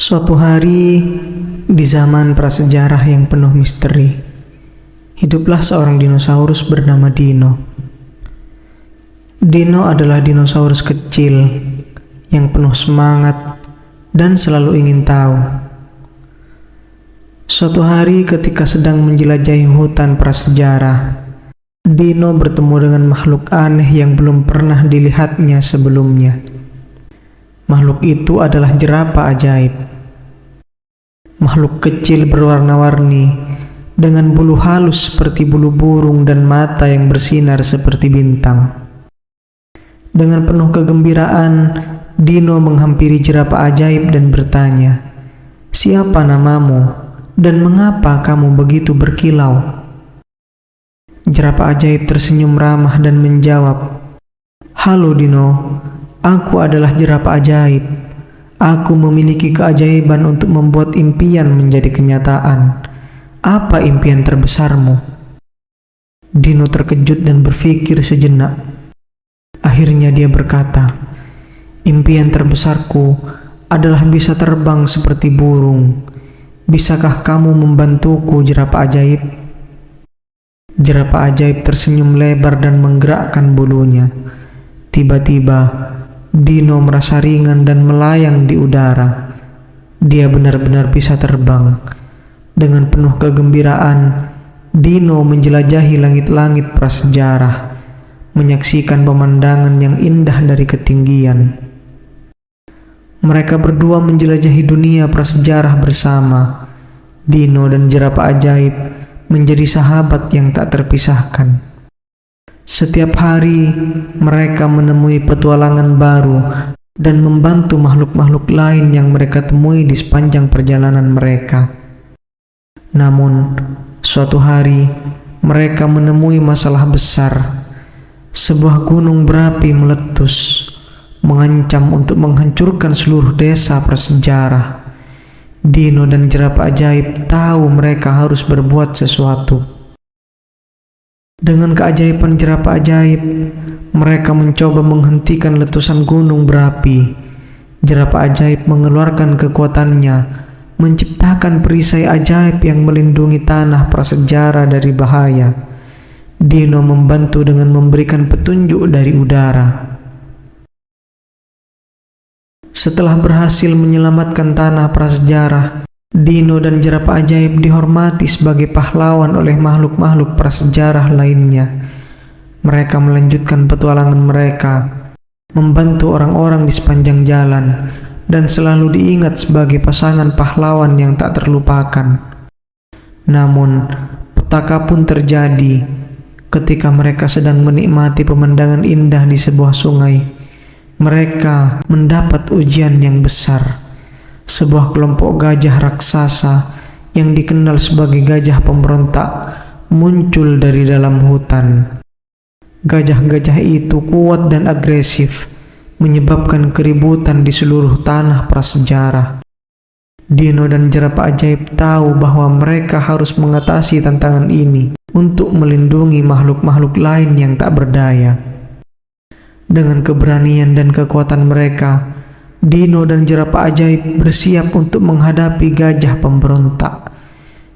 Suatu hari, di zaman prasejarah yang penuh misteri, hiduplah seorang dinosaurus bernama Dino. Dino adalah dinosaurus kecil yang penuh semangat dan selalu ingin tahu. Suatu hari ketika sedang menjelajahi hutan prasejarah, Dino bertemu dengan makhluk aneh yang belum pernah dilihatnya sebelumnya. Makhluk itu adalah jerapah ajaib. Makhluk kecil berwarna-warni dengan bulu halus seperti bulu burung dan mata yang bersinar seperti bintang. Dengan penuh kegembiraan, Dino menghampiri jerapah ajaib dan bertanya, "Siapa namamu dan mengapa kamu begitu berkilau?" Jerapah ajaib tersenyum ramah dan menjawab, "Halo Dino, aku adalah jerapah ajaib. Aku memiliki keajaiban untuk membuat impian menjadi kenyataan. Apa impian terbesarmu?" Dino terkejut dan berpikir sejenak. Akhirnya dia berkata, "Impian terbesarku adalah bisa terbang seperti burung. Bisakah kamu membantuku, jerapah ajaib?" Jerapah ajaib tersenyum lebar dan menggerakkan bulunya. Tiba-tiba, Dino merasa ringan dan melayang di udara. Dia benar-benar bisa terbang. Dengan penuh kegembiraan, Dino menjelajahi langit-langit prasejarah, menyaksikan pemandangan yang indah dari ketinggian. Mereka berdua menjelajahi dunia prasejarah bersama. Dino dan jerapah ajaib menjadi sahabat yang tak terpisahkan. Setiap hari, mereka menemui petualangan baru dan membantu makhluk-makhluk lain yang mereka temui di sepanjang perjalanan mereka. Namun, suatu hari, mereka menemui masalah besar. Sebuah gunung berapi meletus, mengancam untuk menghancurkan seluruh desa prasejarah. Dino dan jerapah ajaib tahu mereka harus berbuat sesuatu. Dengan keajaiban jerapah ajaib, mereka mencoba menghentikan letusan gunung berapi. Jerapah ajaib mengeluarkan kekuatannya, menciptakan perisai ajaib yang melindungi tanah prasejarah dari bahaya. Dino membantu dengan memberikan petunjuk dari udara. Setelah berhasil menyelamatkan tanah prasejarah, Dino dan jerapah ajaib dihormati sebagai pahlawan oleh makhluk-makhluk prasejarah lainnya. Mereka melanjutkan petualangan mereka, membantu orang-orang di sepanjang jalan, dan selalu diingat sebagai pasangan pahlawan yang tak terlupakan. Namun, petaka pun terjadi ketika mereka sedang menikmati pemandangan indah di sebuah sungai. Mereka mendapat ujian yang besar. Sebuah kelompok gajah raksasa yang dikenal sebagai gajah pemberontak muncul dari dalam hutan. Gajah-gajah itu kuat dan agresif, menyebabkan keributan di seluruh tanah prasejarah. Dino dan jerapah ajaib tahu bahwa mereka harus mengatasi tantangan ini untuk melindungi makhluk-makhluk lain yang tak berdaya. Dengan keberanian dan kekuatan mereka, Dino dan jerapah ajaib bersiap untuk menghadapi gajah pemberontak.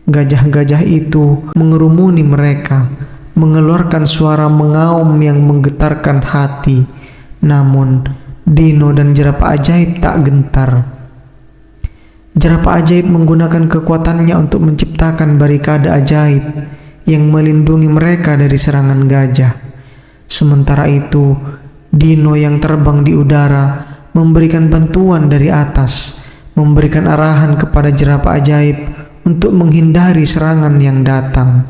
Gajah-gajah itu mengerumuni mereka, mengeluarkan suara mengaum yang menggetarkan hati. Namun, Dino dan jerapah ajaib tak gentar. Jerapah ajaib menggunakan kekuatannya untuk menciptakan barikade ajaib yang melindungi mereka dari serangan gajah. Sementara itu, Dino yang terbang di udara memberikan bantuan dari atas, memberikan arahan kepada jerapah ajaib untuk menghindari serangan yang datang.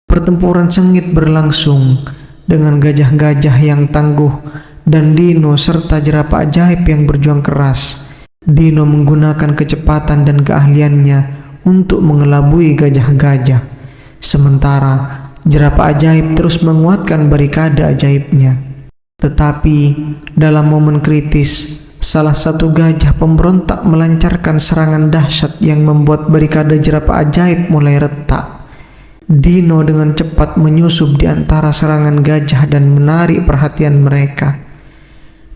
Pertempuran sengit berlangsung dengan gajah-gajah yang tangguh dan Dino serta jerapah ajaib yang berjuang keras. Dino menggunakan kecepatan dan keahliannya untuk mengelabui gajah-gajah, sementara jerapah ajaib terus menguatkan barikade ajaibnya. Tetapi dalam momen kritis, salah satu gajah pemberontak melancarkan serangan dahsyat yang membuat barikade jerapah ajaib mulai retak. Dino dengan cepat menyusup di antara serangan gajah dan menarik perhatian mereka.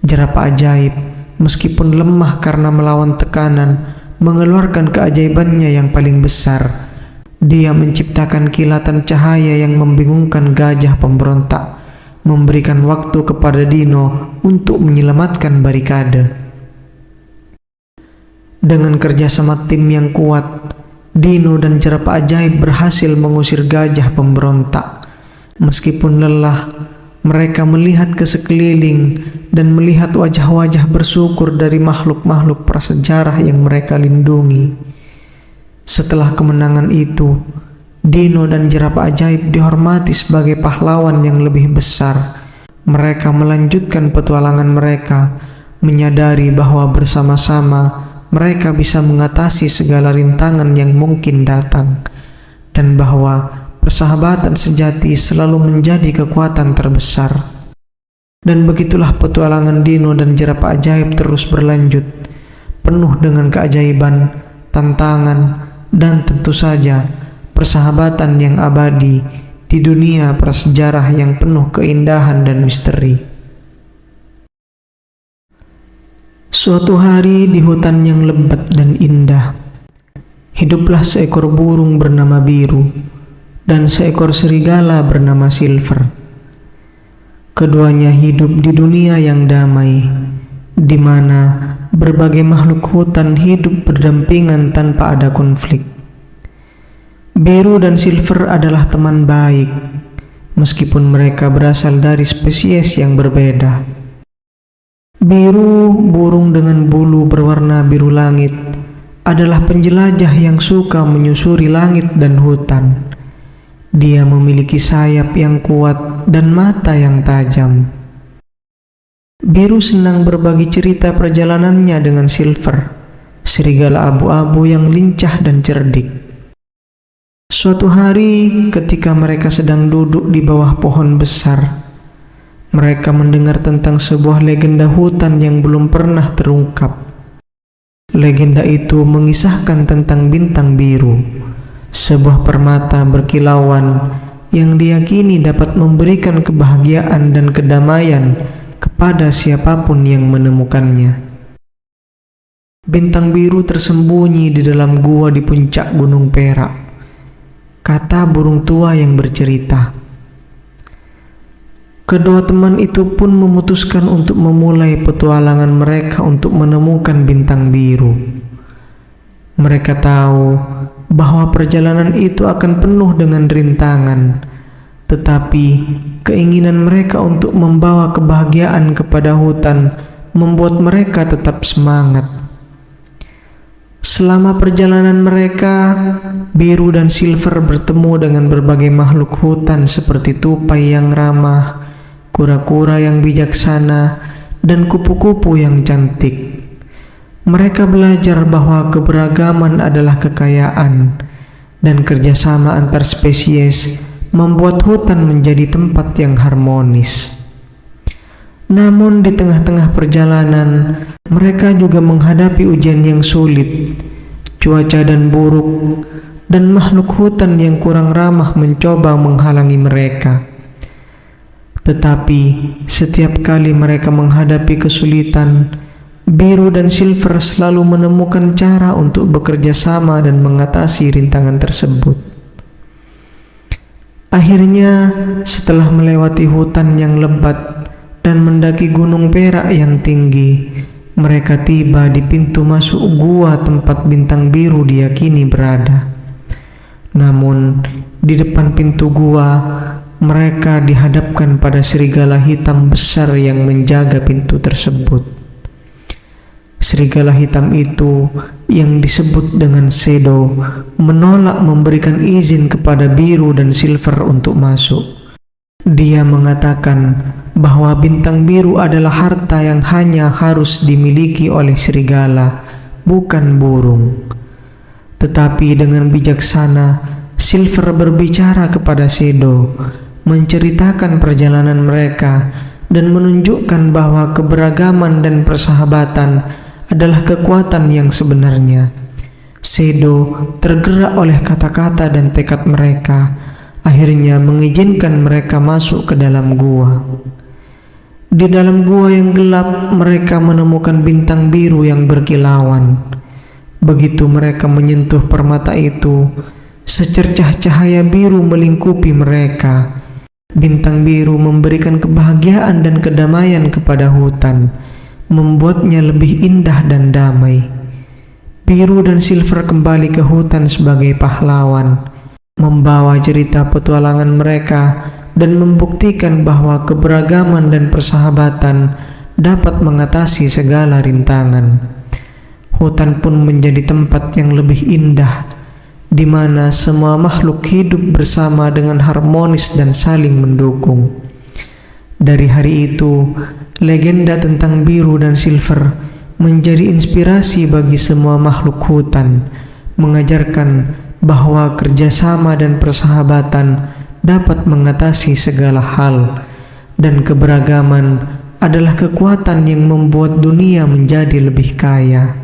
Jerapah ajaib meskipun lemah karena melawan tekanan, mengeluarkan keajaibannya yang paling besar. Dia menciptakan kilatan cahaya yang membingungkan gajah pemberontak, memberikan waktu kepada Dino untuk menyelamatkan barikade. Dengan kerjasama tim yang kuat, Dino dan jerapah ajaib berhasil mengusir gajah pemberontak. Meskipun lelah, mereka melihat ke sekeliling dan melihat wajah-wajah bersyukur dari makhluk-makhluk prasejarah yang mereka lindungi. Setelah kemenangan itu, Dino dan jerapah ajaib dihormati sebagai pahlawan yang lebih besar. Mereka melanjutkan petualangan mereka, menyadari bahwa bersama-sama mereka bisa mengatasi segala rintangan yang mungkin datang, dan bahwa persahabatan sejati selalu menjadi kekuatan terbesar. Dan begitulah petualangan Dino dan jerapah ajaib terus berlanjut, penuh dengan keajaiban, tantangan, dan tentu saja persahabatan yang abadi di dunia prasejarah yang penuh keindahan dan misteri. Suatu hari di hutan yang lebat dan indah, hiduplah seekor burung bernama Biru dan seekor serigala bernama Silver. Keduanya hidup di dunia yang damai, di mana berbagai makhluk hutan hidup berdampingan tanpa ada konflik. Biru dan Silver adalah teman baik, meskipun mereka berasal dari spesies yang berbeda. Biru, burung dengan bulu berwarna biru langit, adalah penjelajah yang suka menyusuri langit dan hutan. Dia memiliki sayap yang kuat dan mata yang tajam. Biru senang berbagi cerita perjalanannya dengan Silver, serigala abu-abu yang lincah dan cerdik. Suatu hari, ketika mereka sedang duduk di bawah pohon besar, mereka mendengar tentang sebuah legenda hutan yang belum pernah terungkap. Legenda itu mengisahkan tentang bintang biru, sebuah permata berkilauan yang diyakini dapat memberikan kebahagiaan dan kedamaian kepada siapapun yang menemukannya. Bintang biru tersembunyi di dalam gua di puncak Gunung Perak, kata burung tua yang bercerita. Kedua teman itu pun memutuskan untuk memulai petualangan mereka untuk menemukan bintang biru. Mereka tahu bahwa perjalanan itu akan penuh dengan rintangan, tetapi keinginan mereka untuk membawa kebahagiaan kepada hutan membuat mereka tetap semangat. Selama perjalanan mereka, Biru dan Silver bertemu dengan berbagai makhluk hutan seperti tupai yang ramah, kura-kura yang bijaksana, dan kupu-kupu yang cantik. Mereka belajar bahwa keberagaman adalah kekayaan, dan kerjasama antar spesies membuat hutan menjadi tempat yang harmonis. Namun di tengah-tengah perjalanan, mereka juga menghadapi ujian yang sulit, cuaca dan buruk, dan makhluk hutan yang kurang ramah mencoba menghalangi mereka. Tetapi setiap kali mereka menghadapi kesulitan, Biru dan Silver selalu menemukan cara untuk bekerja sama dan mengatasi rintangan tersebut. Akhirnya, setelah melewati hutan yang lebat dan mendaki Gunung Perak yang tinggi, mereka tiba di pintu masuk gua tempat bintang biru diyakini berada. Namun, di depan pintu gua, mereka dihadapkan pada serigala hitam besar yang menjaga pintu tersebut. Serigala hitam itu, yang disebut dengan Shadow, menolak memberikan izin kepada Biru dan Silver untuk masuk. Dia mengatakan bahwa bintang biru adalah harta yang hanya harus dimiliki oleh serigala, bukan burung. Tetapi dengan bijaksana, Silver berbicara kepada Shadow, menceritakan perjalanan mereka, dan menunjukkan bahwa keberagaman dan persahabatan adalah kekuatan yang sebenarnya. Shadow tergerak oleh kata-kata dan tekad mereka, akhirnya mengizinkan mereka masuk ke dalam gua. Di dalam gua yang gelap, mereka menemukan bintang biru yang berkilauan. Begitu mereka menyentuh permata itu, secercah cahaya biru melingkupi mereka. Bintang biru memberikan kebahagiaan dan kedamaian kepada hutan, membuatnya lebih indah dan damai. Biru dan Silver kembali ke hutan sebagai pahlawan, membawa cerita petualangan mereka dan membuktikan bahwa keberagaman dan persahabatan dapat mengatasi segala rintangan. Hutan pun menjadi tempat yang lebih indah, di mana semua makhluk hidup bersama dengan harmonis dan saling mendukung. Dari hari itu, legenda tentang Biru dan Silver menjadi inspirasi bagi semua makhluk hutan, mengajarkan bahwa kerjasama dan persahabatan dapat mengatasi segala hal, dan keberagaman adalah kekuatan yang membuat dunia menjadi lebih kaya.